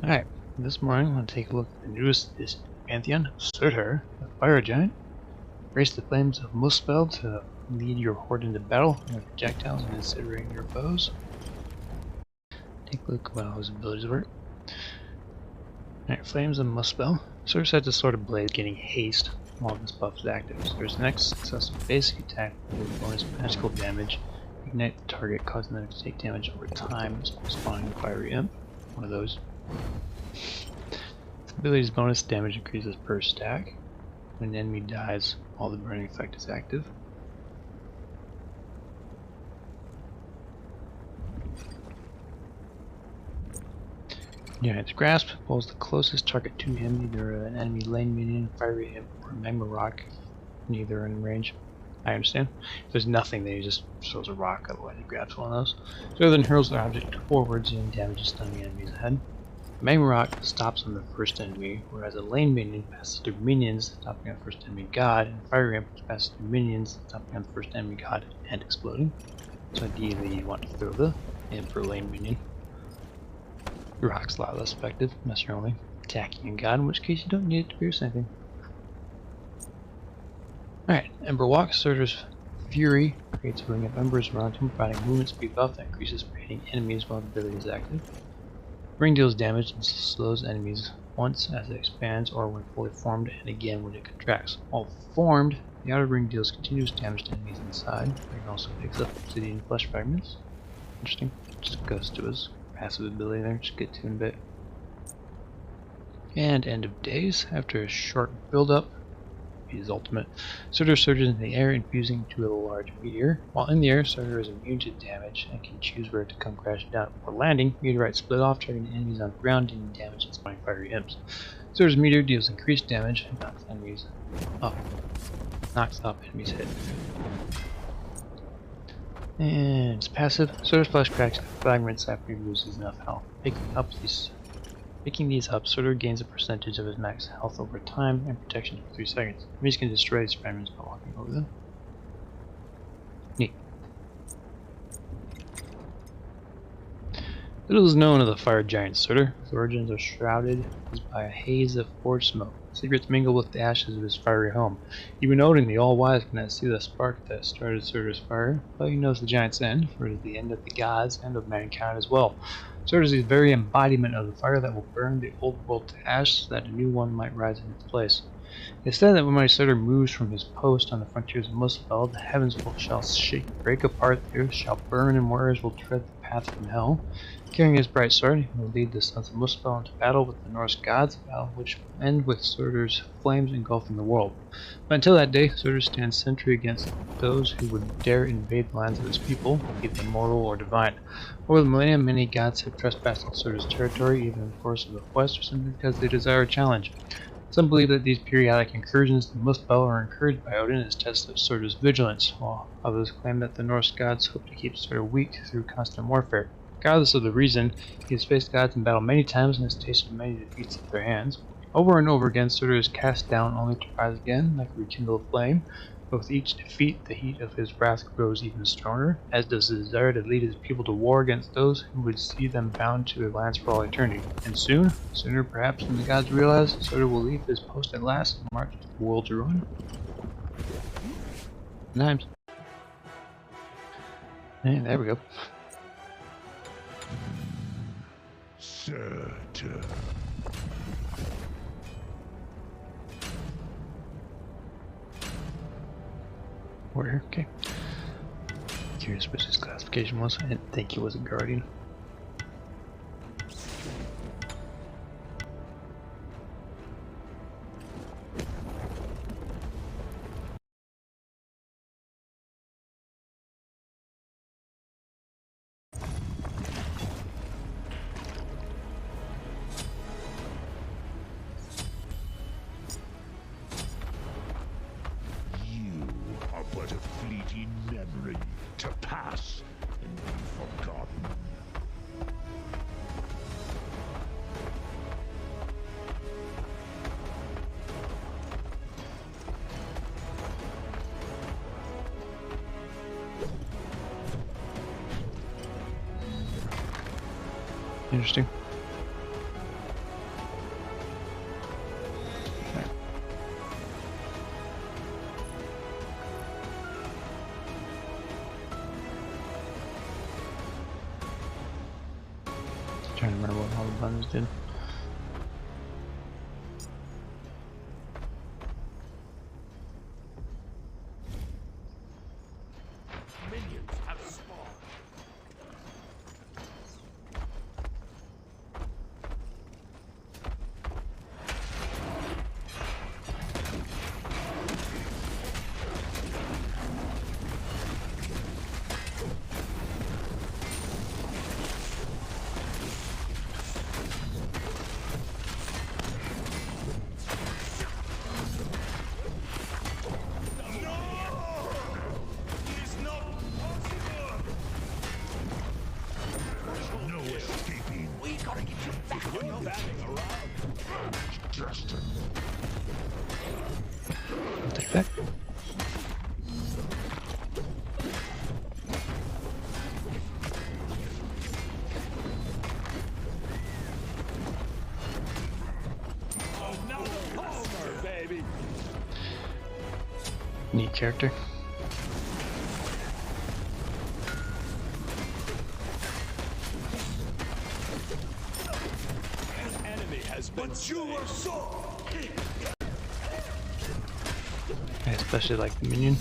Alright, this morning I'm going to take a look at the newest addition to the pantheon, Surtr, the fire giant. Race the flames of Muspell to lead your horde into battle with projectiles and incinerating your foes. Take a look at how his abilities work. Alright, flames of Muspell. Surtr sets a sword of blaze, gaining haste while this buff is active. Surtr's next successful basic attack with bonus magical damage. Ignite the target, causing them to take damage over time, spawning fiery imp. One of those. This ability's bonus damage increases per stack. When an enemy dies, all the burning effect is active. Unit's grasp pulls the closest target to him, either an enemy lane minion, fiery imp, or magma rock, neither in range. I understand. If there's nothing, then he just throws a rock, otherwise he grabs one of those. So then hurls the object forwards and damages stunning enemies ahead. Magma rock stops on the first enemy, whereas a lane minion passes through minions, stopping on the first enemy god, and fire imp passes through minions, stopping on the first enemy god and exploding. So ideally you want to throw the imp or lane minion. Rock's a lot less effective, unless you're only attacking a god, in which case you don't need it to pierce anything. Alright, Ember Walk. Surtr's Fury creates a ring of embers around him, providing movement speed buff that increases for hitting enemies while the ability is active. Ring deals damage and slows enemies once as it expands or when fully formed, and again when it contracts. While formed, the outer ring deals continuous damage to enemies inside. The ring also picks up obsidian flesh fragments. Interesting. Just goes to his passive ability there, just get to in a bit. And End of Days. After a short build-up, his ultimate, Surtr surges into the air, infusing into a large meteor. While in the air, Surtr is immune to damage and can choose where to come crashing down. Before landing, meteorites split off, targeting enemies on the ground, dealing damage and spawning fiery imps. Surtr's meteor deals increased damage and knocks enemies up. Knocks up enemies hit. And it's passive. Surtr's flesh cracks fragments after he loses enough health. Picking these up, Surtr gains a percentage of his max health over time and protection for 3 seconds. Enemies can destroy these fragments by walking over them. Neat. Little is known of the fire giant Surtr. His origins are shrouded by a haze of forge smoke. Secrets mingle with the ashes of his fiery home. Even Odin, the all-wise, cannot see the spark that started Surtr's fire, but he knows the giant's end, for it is the end of the gods and of mankind as well. Surtr is the very embodiment of the fire that will burn the old world to ash so that a new one might rise in its place. It is said that when my Surtr moves from his post on the frontiers of Muspell, the heavens shall shake, break apart, the earth shall burn, and warriors will tread the path from hell. Carrying his bright sword, he will lead the sons of Muspell into battle with the Norse gods, a battle which will end with Surtr's flames engulfing the world. But until that day, Surtr stands sentry against those who would dare invade the lands of his people, be they mortal or divine. Over the millennia, many gods have trespassed on Surtr's territory, even in the forests of the west, or simply because they desire a challenge. Some believe that these periodic incursions to Muspell are encouraged by Odin as tests of Surtr's vigilance, while others claim that the Norse gods hope to keep Surtr weak through constant warfare. Regardless of the reason, he has faced gods in battle many times and has tasted many defeats at their hands. Over and over again, Surtr is cast down only to rise again, like a rekindled flame. But with each defeat, the heat of his wrath grows even stronger, as does the desire to lead his people to war against those who would see them bound to their lands for all eternity. And soon, sooner perhaps than the gods realize, Surtr will leave his post at last and march to the world's ruin. Times. And there we go. Surtr. Warrior, okay. Curious what his classification was. I didn't think he was a guardian. But a fleeting memory to pass and be forgotten. Interesting. Trying to remember what all the buttons did. Minions have spawned. I'll take that. Neat character. But you were so. I especially like the minion.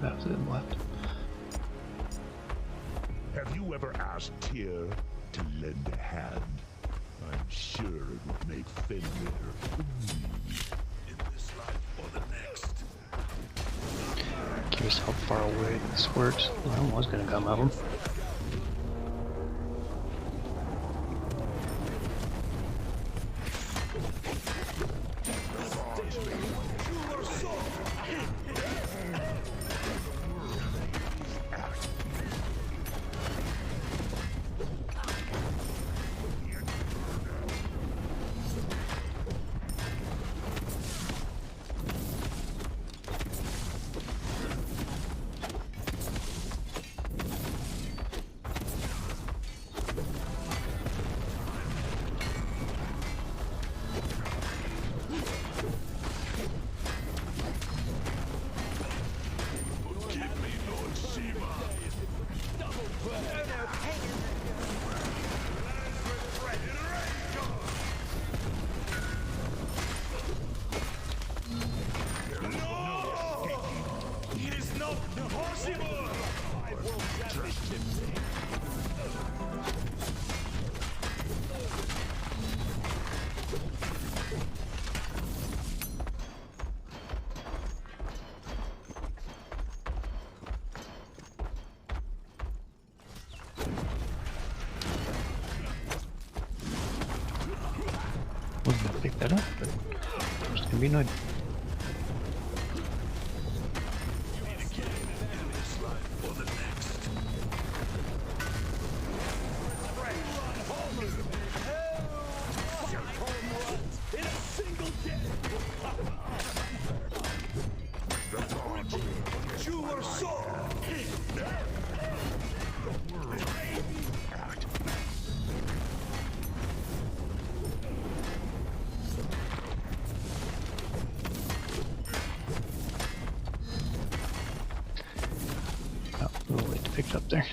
That's it left. Have you ever asked Tyr to lend a hand? I'm sure it would make Fenrir in this life or the next. Curious how far away this works. I was gonna come at him. Wasn't gonna pick that up, but I'm just gonna be annoyed. Picked up there.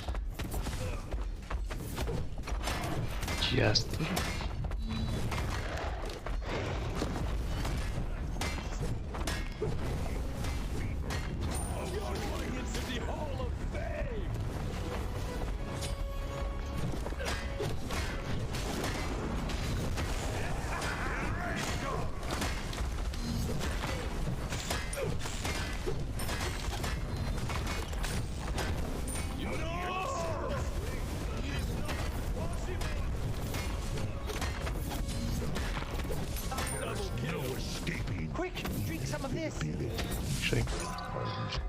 Just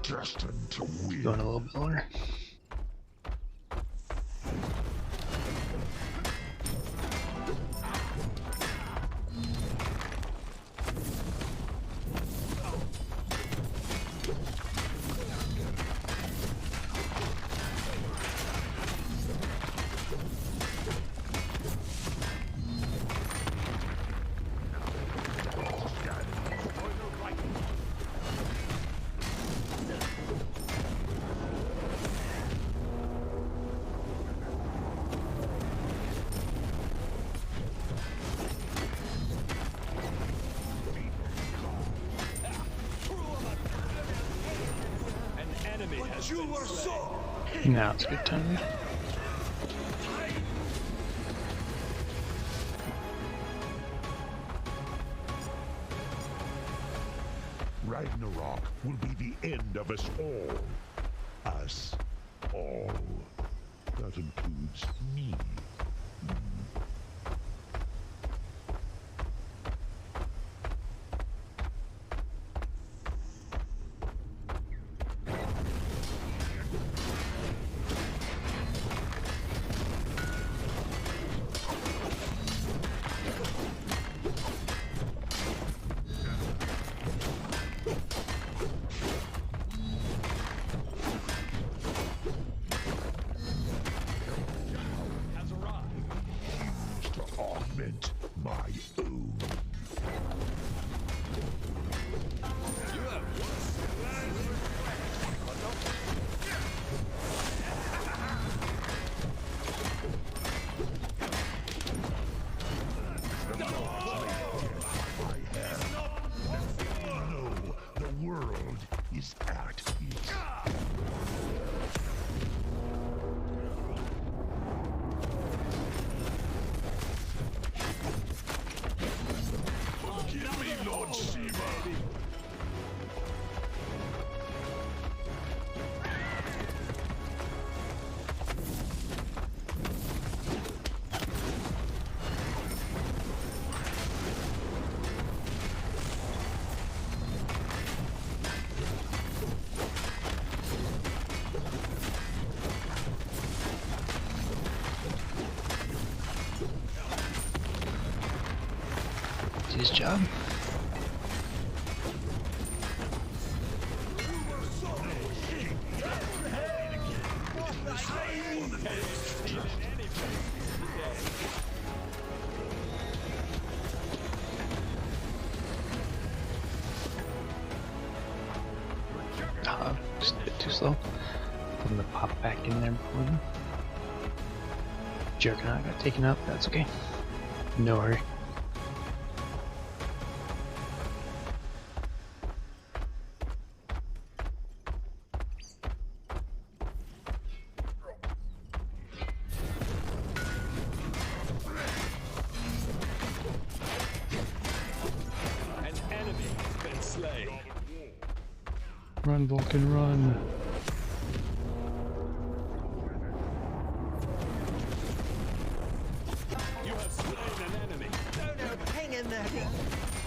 destined to win. Going a little bit lower. Now it's a good time. Ragnarok will be the end of us all. Us all. That includes me. My own. No, the world is at peace. Lord Shiva! It's his job. Just a bit too slow. Put him to pop back in there before them. Jerk, I got taken up. That's okay. No hurry. Run, Vulcan, run. You have slain an enemy. No, hang in there.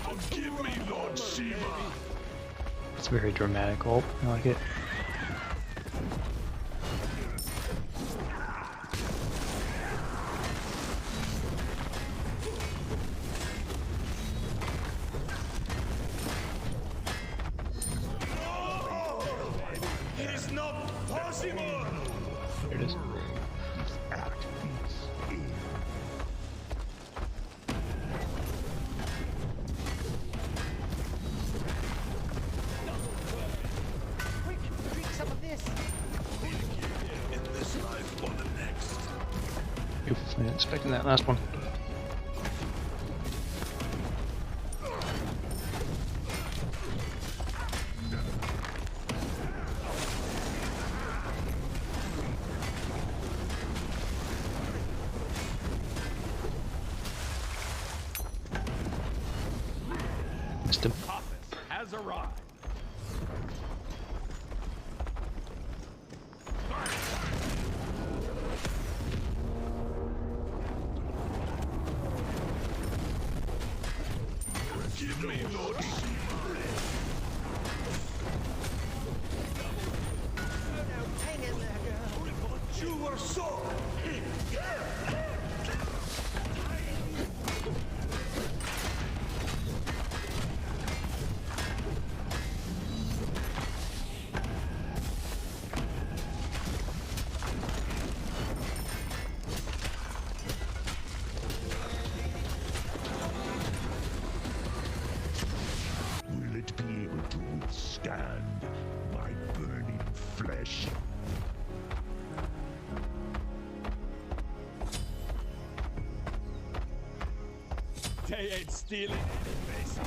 Forgive me, Lord Shiva! It's very dramatic ult. I like it. There it is. Drink some of this. In this life or the next. Oof, I didn't expect that last one. Missed him. Has arrived. Forgive me, Lord Shiva! your soul! Will it be able to withstand my burning flesh? They ain't stealing any bases.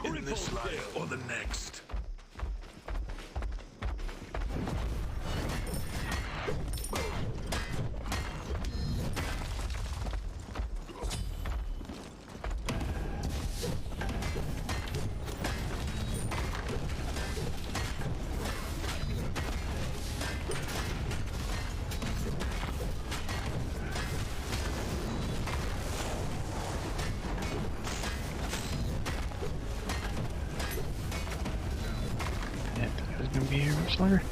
In this life or the next. Gonna be here much longer.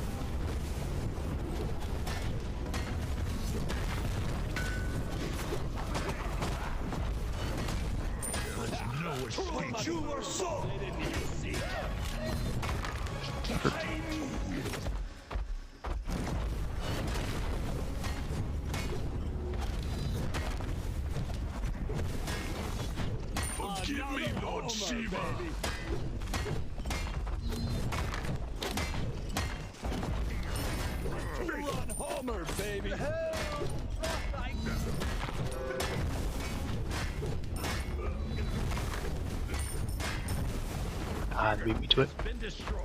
You are so forgive me, Lord Shiva. Run Homer, baby. Ah, beat me to it. Been destroyed.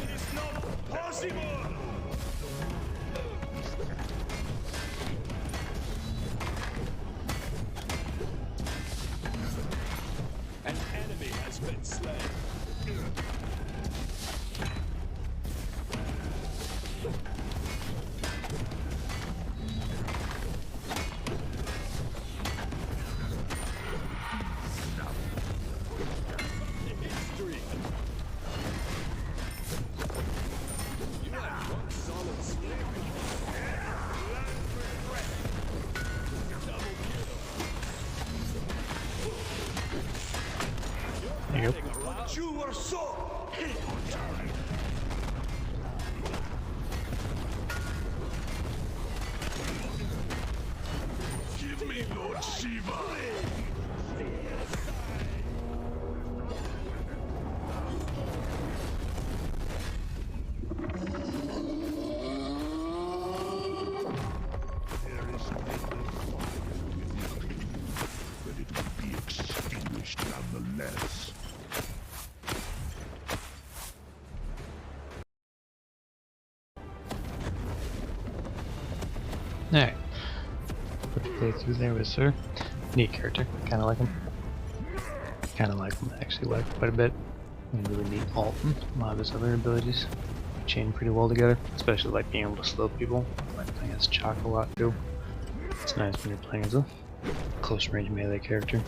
It is not possible. An enemy has been slain. History. You had one solid swing. Double kill. There you go. Getting around. You are so. Give me Lord Shiva. There is but it will be extinguished nonetheless. Alright. Quick playthrough there with Surtr. Neat character. Kinda like him. Kinda like him, actually like quite a bit. And really neat ult. A lot of his other abilities chain pretty well together. Especially like being able to slow people. I like playing as Chalk a lot too. It's nice when you're playing as a close range melee character.